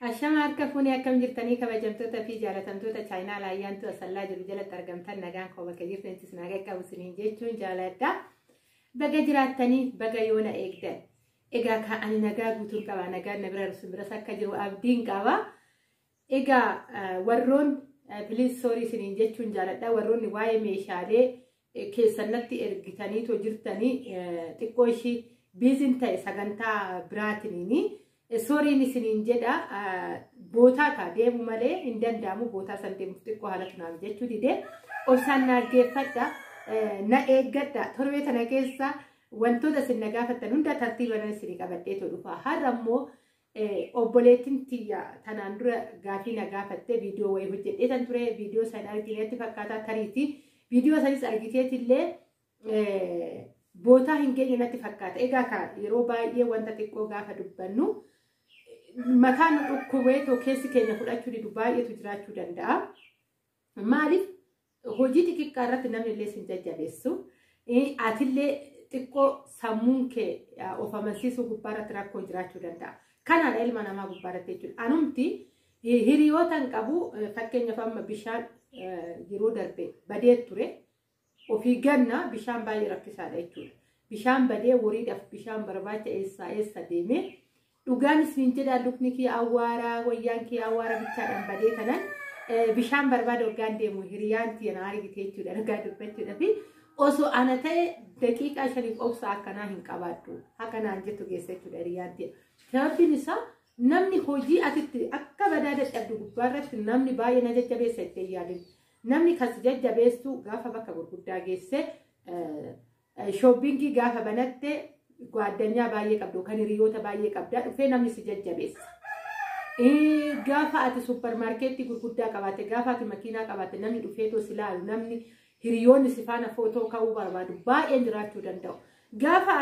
Ashama harka fuunee akkam jirtanii kabajamtoota fi jaalatamtoota chaayinaa laayyaantu asallaa jiru jalatti argamtan nagaan koo bakka jirtantis nagaa qabu isiniin jechuun jaaladha. Baga jiraattanii baga yoona eegdan. Egaa kan ani nagaa guutuun qaba nagaan na bira rusun biras akka jiru abdiin qaba. Egaa warroon please sorry isiniin jechuun jaaladha. Warroonni waa'ee meeshaalee keessanatti ergitanii too jirtanii xiqqoo ishii biizin ta'e sagantaa biraatiniini. Sorry isiniin jedha bootaa ka deemu malee hin danda'amu bootaa san deemuuf xiqqoo haala tunaaf jechuu didee obsaan naaggeeffadha na eeggadha torbee tana keessa wantoota isin na gaafattan hunda tartiibaan isinii qabadhee too dhufa har'a immoo obboleettiin tiyya tanaan dura gaafii na gaafatte viidiyoo wayii hojjedhee tan ture viidiyoo san argineetti fakkaataa tariiti viidiyoo sanis argiteetillee bootaa hin geenye natti fakkaata egaa ka yeroo baay'ee wanta xiqqoo gaafa dubbannu makaan dhukkubeetoo keessi keenya fudhachuu didu baay'eetu jiraachuu danda'a. Maaliif hojii xixiqqaa irratti namni illee sin jajjabeessu atillee xiqqoo sammuun kee of amansiisuu gubbaa irratti rakkoon jiraachuu danda'a. Kanaadha ilma namaa gubbaa irratti jechuudha. Anumti hiriyootan qabu fakkeenyaaf amma bishaan yeroo darbe badee ture ofii ganna bishaan baay'ee rakkisaadha jechuudha. Bishaan badee wariidhaaf bishaan barbaacha eessa deemee dhugaan isin jedha lukni kee awwaara wayyaan kee awwaara bichaadhaan badee kanan bishaan barbaada waggaan deemu hiriyaan tiyana argite jechuudha nagaa dubbachuudha fi osoo ana ta'e daqiiqaa 5 obsa akkanaa hin qabaadhu akkanaan jettu geessa jechuudha hiriyaan tiya. Sababbiin isaa namni hojii atitti akka badaa dadhabdu gubbaa irratti namni baay'ee na jajjabeessa itti yaadin. Namni kas jajjabeessu gaafa bakka gurguddaa geesse shoppingii gaafa banatte gwaaddanyaa baay'ee qabdu kan hiriyoota baay'ee qabdaa dhufee namni si jajjabeessa. Gaafa ati supermarkeetii gurguddaa qabaatte gaafa ati makiinaa qabaatte namni dhufeetoo si laalu namni hiriyoonni si faana footoo ka'uu barbaadu baay'een jiraachuu danda'u. Gaafa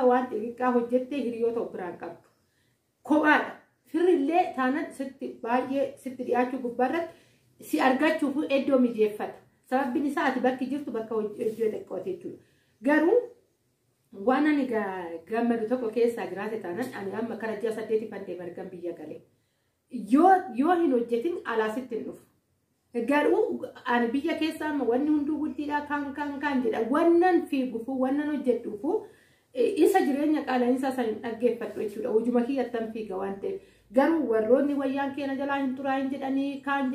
waan xixiqqaa hojjettee hiriyoota of biraan qabdu. Kophaadha. Firrillee taanan sitti baay'ee sitti dhiyaachuu gubbaarratti si argachuuf iddoo mijeeffata. Sababbiin isaa ati bakki jirtu bakka hojii xiqqoote jechuudha. Garuu waan ani gammadu tokko keessaa jiraate taanan ani amma kara ji'a 8 fandee bargan biyya galee. Yoo hin hojjetin alaasitti hin dhufu. Garuu ani biyya keessaa amma wanni hunduu guddiidhaa kan jedha. Wannan fiigufu wannan hojjedhuufu isa jireenya qaala'insaa san hin dhaggeeffadhu jechuudha. Hojuma kiyyattan fiiga waan ta'eef. Garuu warroonni wayyaan keenya jalaa hin turaa hin jedhanii kaan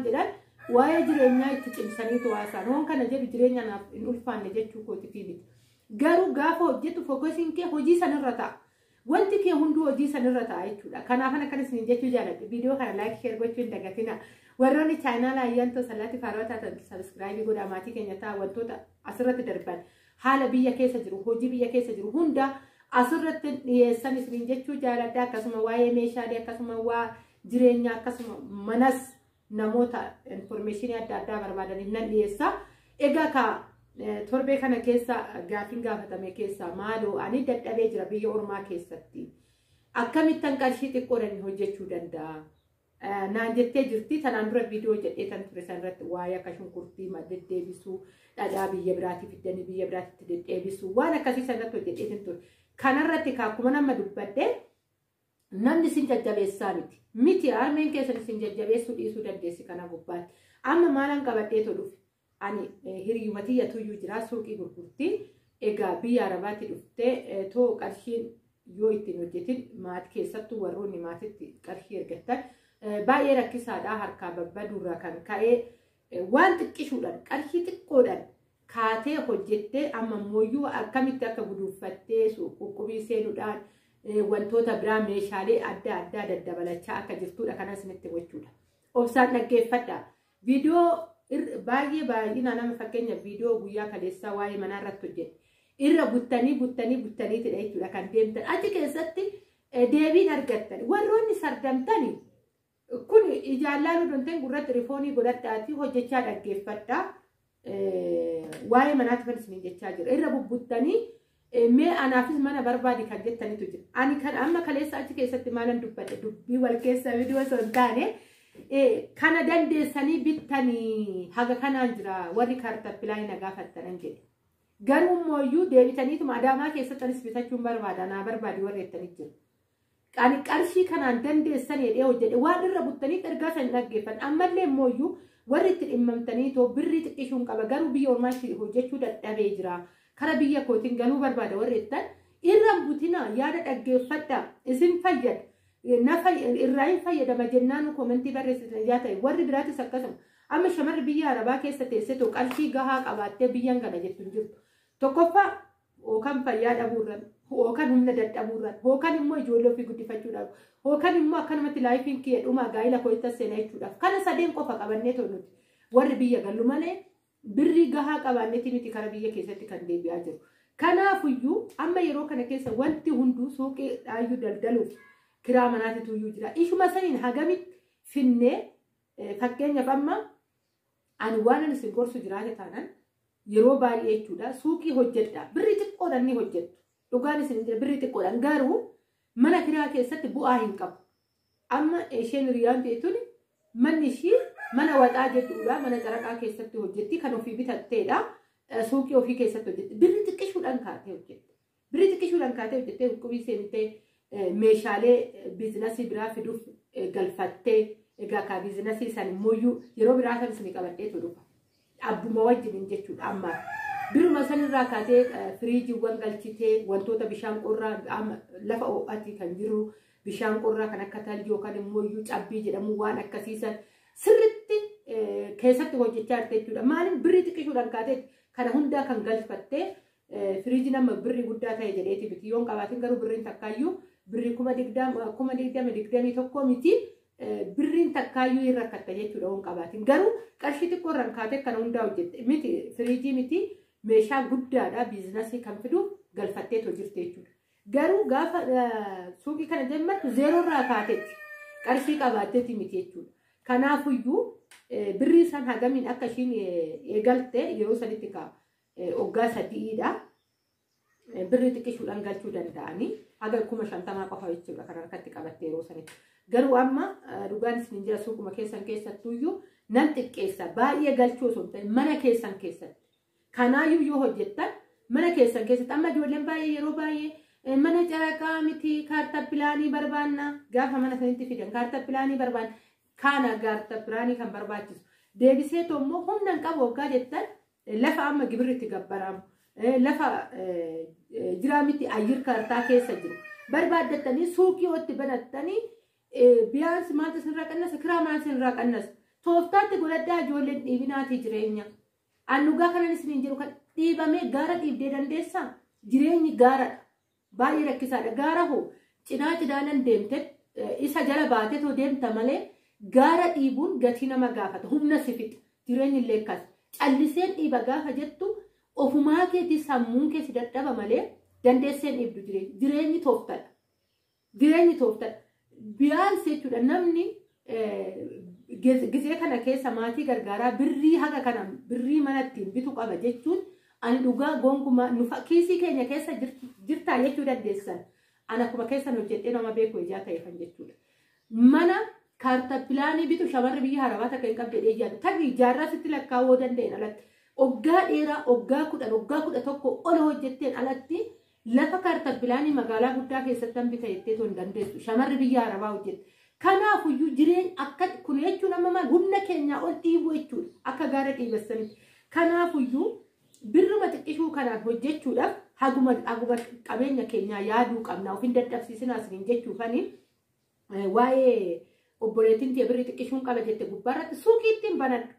jedhan waa'ee jireenyaa itti cimsanii to'aasaan waan kana jedhu jireenya naaf hin ulfaanne jechuu kooti fi miti. Garuu gaafa hojjetu fookasiin kee hojii sanirra ta'a. Wanti kee hunduu hojii sanirra ta'a jechuudha. Kanaaf akkanas hin jechuu jaalladhu. Viidiyoo kana laayik sheer gochuu hin dagatina. Warroonni chaayinaa laayyantoo salaatti faarwataa ta'an sabiskiraayibii godhaa maatii keenya ta'a wantoota asirratti darban haala biyya keessa jiru hojii biyya keessa jiru hunda asirratti dhiyeessan isiniin jechuu jaaladha. Akkasuma waa'ee meeshaalee akkasuma waa jireenyaa akkasuma manas namoota information adda addaa barbaadaniif nan dhiyeessa. Egaa ka torbee kana keessa gaafiin gaafatame keessa maaloo ani dadhabee jira biyya ormaa keessatti. Akkamittan qarshii xiqqoodhaan hojjechuu danda'a. Naan jettee jirti tanaan dura viidiyoo jedhee tan ture sanirratti waa'ee akka shunkurtii deddeebisuu dhadhaa biyya biraatti fiddanii biyya biraatti deddeebisuu waan akkasii sanirratti hojjedhee ture. Kanarratti akkuma nama dubbadde namni sin jajjabeessaa miti harmeen keessan sin jajjabeessuu dhiisuu dandeessi kana gubbaatti. Amma maalan qabadhee too dhufe ani hiriyumati yatuyyuu jira suuqii gurgurtii egaa biyya arabaatti dhuftee too qarshiin yoo ittiin hojjetin maatii keessattuu warroonni maatiitti qarshii ergattan baay'ee rakkisaadhaa harkaa babbaduurraa kan ka'ee waan xiqqishuudhaan qarshii xiqqoodhaan kaatee hojjettee amma mooyyuu akkamitti akka guduunfattee quqqubii seenuudhaan wantoota biraa meeshaalee adda addaa daddabalachaa akka jirtuudha kanas isinitti gochuudha. Obsaan dhaggeeffadha. Viidiyoo baay'inaan nama fakkeenya viidiyoo guyyaa kaleessaa waa'ee manaa irratti hojjette. Irra buttaniitidha jechuudha kan deemtan. Achi keessatti deebiin argattan. Warroonni sardamtanii kun ijaallaan hundumteen gurratti rifoonii godhadhaatii hojjechaa dhaggeeffadha. Waa'ee manaatti kan isin jechaa jira. Irra bubbuttanii mee anaafis mana barbaadi kan jettanitu jira. Ani kan amma kaleessa achi keessatti maalan dubbadhe dubbii wal keessa viidiyoo osoo hin taane kana dandeessanii bittanii haga kanaan jira warri kaartappilaanii na gaafattanan jedhe. Garuu mooyyuu deebitaniituma adaamaa keessattanis bitachuun barbaada naa barbaadi warri jettanii jiru. qarshii kanaan dandeessan jedhee hojjedhe waan irra buttanii ergaa san dhaggeeffan ammallee immoo warri itti dhimmamtanii too birrii xiqqishuun qaba garuu biyya ormaatti hojjechuu dadhabee jira kara biyya kootiin galuu barbaada warri ittan irra butina yaada dhaggeeffadha isin fayyada irraa hin fayyadama jennaan koomentii barreessitan yaa ta'e warri biraatis akkasuma amma shamarri biyya arabaa keessa teessee too qarshii gahaa qabaattee biyyan gala jettu hin jirtu tokkoffaa hookan fayyaa dhabuurran hookan humna dadhabuurran hookan immoo ijoollee ofii guddifachuudhaaf hookan immoo akkanumatti laayifiin kiyya dhumaa gaa'ila kootta seenaa jechuudhaaf kana sadeen qofa qabannee too nuti warri biyya gallu malee birrii gahaa qabaanneeti miti kara biyya keessatti kan deebi'aa jiru. Kanaafuyyuu amma yeroo kana keessa wanti hunduu suuqii dhaayyuu daldaluuf kiraa manaatitu iyyuu jira. Ishuma saniin hagamitti finnee fakkeenyaaf amma ani waan ani isin gorsu jiraate taanaan yeroo baay'ee jechuudha suuqii hojjedha birrii xiqqoodhaan ni hojjettu dhugaan isin jira birrii xiqqoodhaan garuu mana kiraa keessatti bu'aa hin qabu amma isheen riyaan ta'etuun manni ishii mana waxaa jechuudha mana caraqaa keessatti hojjetti kan ofii bitatteedha suuqii ofii keessatti hojjetti birrii xiqqishuudhaan kaatee hojjettee huccubii seentee meeshaalee biizinasii biraa fiduuf galfattee egaa ka biizinasii san immoo yeroo biraa san isin qabadhee dhufa abbuma wajjin jechuudha amma biruma sanirraa kaatee firiijiiwwan galchitee wantoota bishaan qorraa lafa ho'atii kan jiru bishaan qorraa kan akka talbii yookaan immoo cabbii jedhamu waan akkasiisan sirritti keessatti hojjechaa jirti jechuudha maaliin birrii xiqqishuudhaan kaatee kana hundaa kan galfattee firiijii nama birrii guddaa ta'e jedheeti biti yoon qabaatiin garuu birriin takkaayyuu birrii 20,21 miti birriin takkaayyuu hin rakkatta jechuudha waan qabaatiin garuu qarshii xiqqoorraan kaatee kana hundaa hojjette miti firiijii miti meeshaa guddaadha biizinasii kan fiduuf galfatteetu jirti jechuudha garuu gaafa suuqii kana jalqabdu zeeroorraa kaateetti qarshii qabaatteeti miti jechuudha kanaafuyyuu birrii san hagamiin akka ishiin eegalte yeroo sanitti waggaa 3dha birrii xiqqishuudhaan galchuu danda'anii haga 50,000 qofa jechuudha kan harkatti qabatte yeroo sanitti garuu amma dhugaan isin jira suuquma keessattuyyuu nan xiqqeessa baay'ee galchuu osoo hin ta'in mana keessan keessatti kanaayyuu yoo hojjettan mana keessan keessatti amma ijoolleen baay'ee yeroo baay'ee mana caraqaa miti kaartaa pilaanii barbaanna gaafa mana sanitti fidan kaartaa pilaanii barbaanna kana kaartaa pilaanii kan barbaachisu deebisee immoo humna hin qabu waggaa jettan lafa amma gibirritti gabbaramu lafa jiraamitti ayyir kaartaa keessa jiru barbaaddatanii suuqii otti banattanii biyaansi maaltu isinirraa qannasa kiraa maal isinirraa qannasa tooftaatti godhadhaa ijoolleen dhiibinaatii jireenya annugaa kanan isiniin jiru kan dhiibamee gaara dhiibdee dandeessaa jireenyi gaaradha baay'ee rakkisaadha gaara hoo cinaanan deemte isa jala baatetoo deemta malee gaara dhiibuun gatii nama gaafata humna si fixa jireenyi illee akkas calliseen dhiiba gaafa jettu ofumaa keetii sammuun keessi dadhaba malee dandeesseen dhiibdu jireenyi tooftadha biyaansi jechuudha namni gisee kana keessa maatii gargaaraa birrii haga kana birrii manattiin bitu qaba jechuun ani dhugaa gonkumaa nufa kiisii keenya keessa jirtaa jechuu dandeessan ana kuma keessan hojjedhee nama beeku ijaa ta'e kan jechuudha mana kaartaa pilaanii bitu shamarri biyya arabaa takka hin qabdee ijaarra tabii ijaarraa sitti lakkaawoo danda'een alatti oggaa dheeraa oggaa 11 ol hojjetteen alatti lafa kaartaa pilaanii magaalaa guddaa keessatti hambita jettee hin dandeessu shamarri biyya arabaa hojjette kanaafuyyuu jireenya akka kun jechuun amma maal humna keenyaa ol dhiibuu jechuudha akka gaara dhiibessanitti kanaafuyyuu birruma xiqqishuu kanaan hojjechuudhaaf haguma qabeenya keenyaa yaaduu qabna of hin dadhabsiisinaa isiniin jechuufanii waa'ee obboleettiin tee birrii xiqqishuun qaba jette gubbaarratti suuqii ittiin banadhu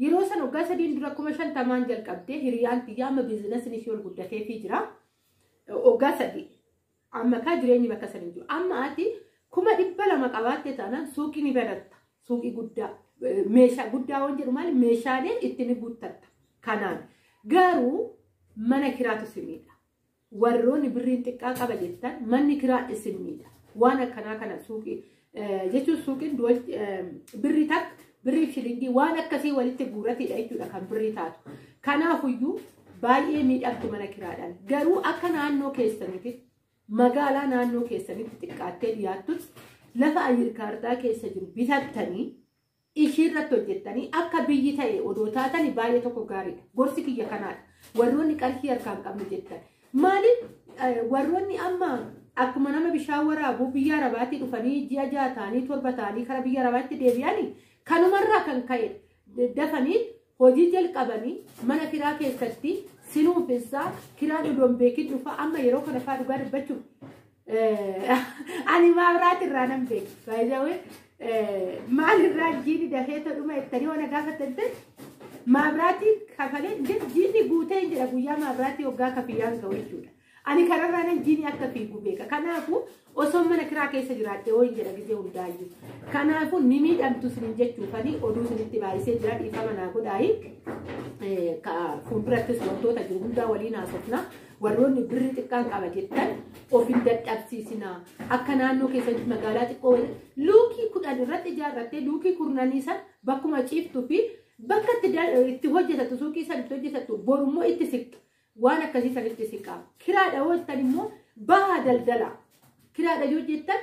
yeroo san waggaa 3 dura 50,000 jalqabdee hiriyaan tiyyaa amma biizinasiin ishee ol guddateefii jira waggaa 3 amma kaa jireenyi bakka sanii jiru amma ati 200 qabaatte taanaan suuqii ni banatta suuqii guddaa meeshaa guddaa waan jedhu maali meeshaalee ittiin guuttatta kanaan garuu mana kiraatu isiniidha warroonni birriin xiqqaa qaba jettan manni kiraa isiniidha waan akkanaa kana suuqii jechuun suuqiin birrii takka birrii shilingii waan akkasii walitti guuratiidha jechuudha kan birrii taatu kanaafuyyuu baay'ee miidhagdu mana kiraadhaan garuu akka naannoo keessanitti magaalaa naannoo keessanitti xiqqaattee dhiyaattus lafa ayyir kaartaa keessa jiru bitattanii ishiirratti hojjettanii akka biyyi ta'e odoo taatanii baay'ee tokko gaariidha gorsi kiyya kanaadha warroonni qarshii harkaan qabnu jettan maaliif warroonni amma akkuma nama bishaan waraabuu biyya Arabaatti dhufanii ji'a 6 ta'anii 7 ta'anii kara biyya Arabaatti deebi'anii kanumarraa kan ka'e dafanii hojii jalqabanii mana kiraa keessatti sinuufessaa kiraan odoon beekin dhufa amma yeroo kana fa'aa dhugaa dubbachuuf ani maabiraatirraa nan beeku baay'ee maalirraa jiini dafee todhuma ettanii waan gaafatante maabiraatii kafalee jiini guutee jira guyyaa maabiraatii waggaa kafiyyaan ga'u jechuudha. Ani kanarraa nan jiini akka fiigu beeka. Kanaafuu osoo mana kiraa keessa jiraatte ho'i jedha gizee hundaayyuu. Kanaafuu ni miidhamtu sinin jechuufanii oduu sinitti baay'isee jira dhiifama naa godhaayi. Fuuldurattis wantoota jiru hundaa waliin haasofna. Warroonni birrii xiqqaan qaba jettan of hin dadhabsiisinaa. Akka naannoo keessatti magaalaa xiqqoo luukii 10 irratti ijaarrattee luukii 10 san bakkuma ciiftuu fi bakka itti hojjetatu suuqii san itti hojjetatu borummoo itti siqxa. Waan akkasii sanitti siqaa. Kiraadha hojjetan immoo baha daldala. Kiraadha yoo jettan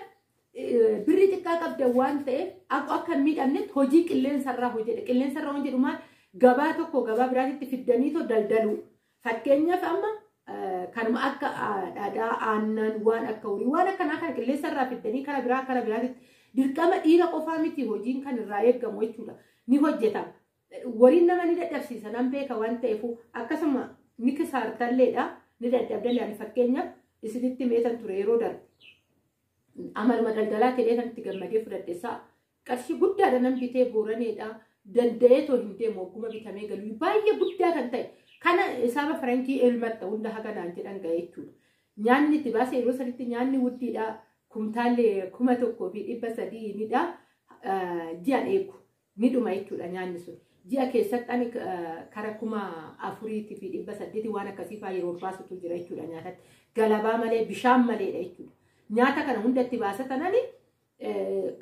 birrii xiqqaa qabda waan ta'eef akka hin miidhamnetti hojii qilleensarraa hojjedha. Qilleensarraa hojjedhu maal gabaa tokko gabaa biraatti fiddanii daldalu. Fakkeenyaaf amma kanuma akka dhadhaa aannan waan akka horii waan akkanaa kana qilleensarraa fiddanii kara biraatti dirqama dhiira qofaa miti hojiin kan irraa eegamu jechuudha. Ni hojjetama. Waliin nama ni dadhabsiisa nan beeka waan ta'eef akkasuma ni kisaartalleedha ni dadhabdallee fakkeenyaaf isinitti meetan ture yeroo darbe amaluma daldalaa ta'ee kan itti gammadee fudhadheessaa qarshii guddaadha nan bitee booraneedha danda'ee too hin deemu ogguma bitamee galuu baay'ee guddaa kan ta'e kana isaaba farankii elmatta hunda haganaan jedhan ga'e jechuudha. Nyaanni itti baasee yeroo sanitti nyaanni wuddiidha kumtaallee 1,300 nidha ji'a dheeku ni dhuma jechuudha nyaanni sun. Ji'a keessatti ani kara 4,800 waan akkasii fa'aa yeroo baasutu jira jechuudha nyaatatti. Galabaa malee bishaan maleedha jechuudha. Nyaata kana hundatti baasatanani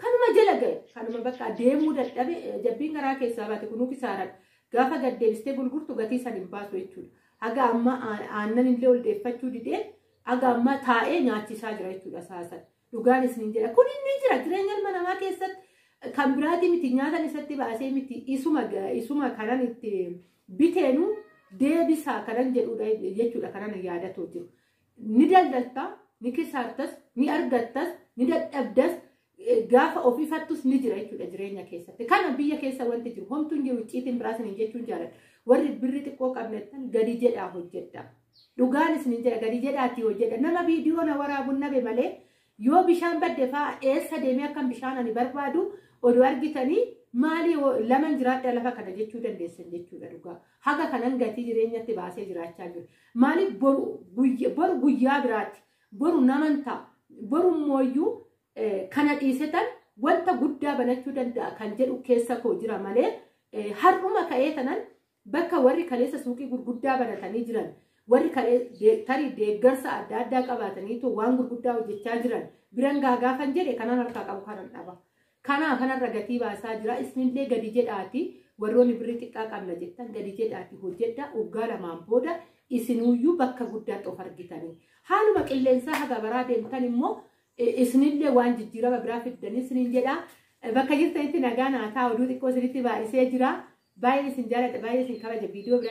kanuma jala ga'e kanuma bakka deemuu dadhabe jabbiin garaa keessaa baate kunuu kisaaradha. Gaafa gaddeebistee gurgurtu gatii san hin baasu jechuudha. Haga amma aannan illee ol deeffachuu didee haga amma taa'ee nyaachisaa jira jechuudha saasan. Dhugaanis ni jira. Kun inni jira jireenya ilma namaa keessatti. Kan biraati miti nyaatan isatti baasee miti isuma kanan itti biteenu deebisaa kanan jedhudha jechuudha kanan yaadatoo jiru. Ni daldaltaa, ni kisaartas, ni argattas, ni dadhabdas gaafa ofiifattus ni jira jechuudha jireenya keessatti. Kana biyya keessa wanti jiru homtuun jiru icciitiin biraasin jechuun jaalladha. Warri birri xiqqoo qabnettan gadi jedhaa hojjedha. Dhugaanis ni jira gadi jedhaatti hojjedha. Nama viidiyoo na waraabuun nabe malee yoo bishaan badde fa'aa eessa deemee akkam bishaan ani barbaadu oduu argitanii maali laman jiraadha lafa kana jechuu dandeessan jechuudha dhugaa. Haga kanan gatii jireenyatti baasee jiraachaa jiru. Maali boru guyyaa biraatti boru naman ta'a boru mooyyuu kana dhiisetan wanta guddaa banachuu danda'a kan jedhu keessa koo jira malee har'uma ka'ee tanan bakka warri kaleessa suuqii gurguddaa banatanii jiran warri tarii deeggarsa adda addaa qabaataniitu waan gurguddaa hojjechaa jiran biran gaagaafan jedhe kanan harkaa qabu kanan dhaba. Kanarra gatii baasaa jira isinillee gadi jedhaati warroonni birrii xiqqaa qabna jettan gadi jedhaati hojjedha waggaa lamaan booda isinuyyuu bakka guddaatti of argitanii. Haaluma qilleensaa haga baraa deemtan immoo isinillee waan jijjiirama biraa fiddanii isinin jedha bakka jirtanitti nagaa naataa oduu xiqqoo isinitti baay'isee jira baay'ee isin jaalladha baay'ee isin kabaja viidiyoo biraa.